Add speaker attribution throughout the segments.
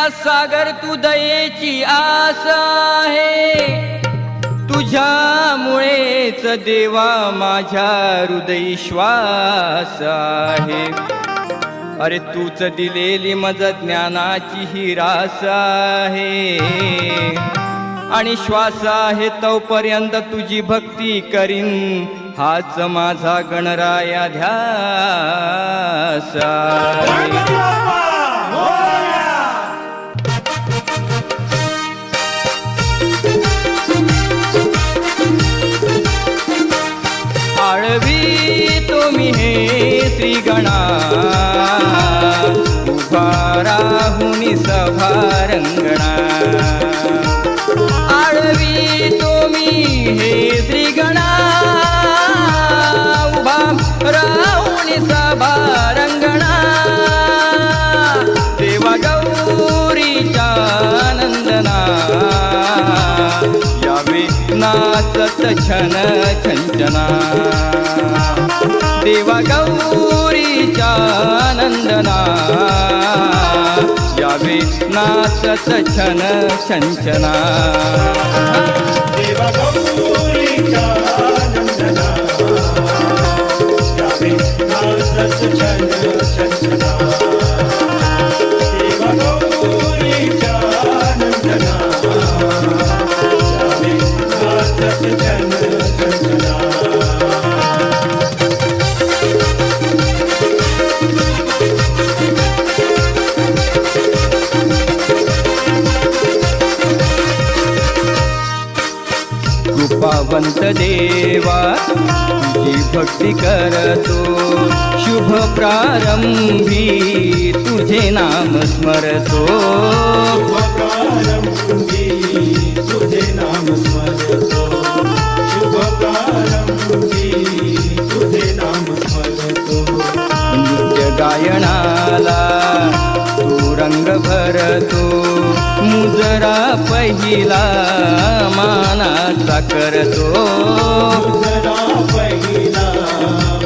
Speaker 1: क्षीरसागर तू दयेची आस आहे, तुझ्यामुळेच देवा माझ्या हृदयी श्वास आहे. अरे तूच दिलेली मज ज्ञानाची ही रास आहे, आणि श्वास आहे तोपर्यंत तुझी भक्ती करीन, हाच माझा गणराया ध्यास आहे. आळवी तुम्ही हे श्रीगणा, उभा राहुनी सभारंगणा. आळवी तुम्ही हे श्रीगणा, उभा राहुनी सभारंगणा. देवा गौरीच्या नंदना, यावे नाचत छन छंचना. देवा गौरीच्या नंदना, यावे नाचत छन छंचना.
Speaker 2: देवा गौरीच्या नंदना, यावे नाचत छन छंचना. देवा गौरीच्या नंदना, यावे नाचत छन छंचना.
Speaker 1: कृपावंत देवा तुझी भक्ती करतो, शुभ प्रारंभी तुझे नाम स्मरतो.
Speaker 2: शुभ प्रारंभी तुझे नाम स्मरतो, शुभ प्रारंभी तुझे नाम स्मरतो.
Speaker 1: नित्य गायनाला तू रंग भरतो, मुजरा पहिला मानाचा करतो.
Speaker 2: मुजरा पहिला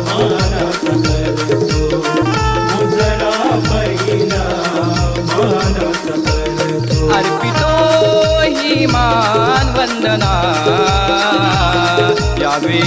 Speaker 2: मानाचा करतो, मुजरा पहिला मानाचा करतो.
Speaker 1: अर्पितो ही मान वंदना, यावे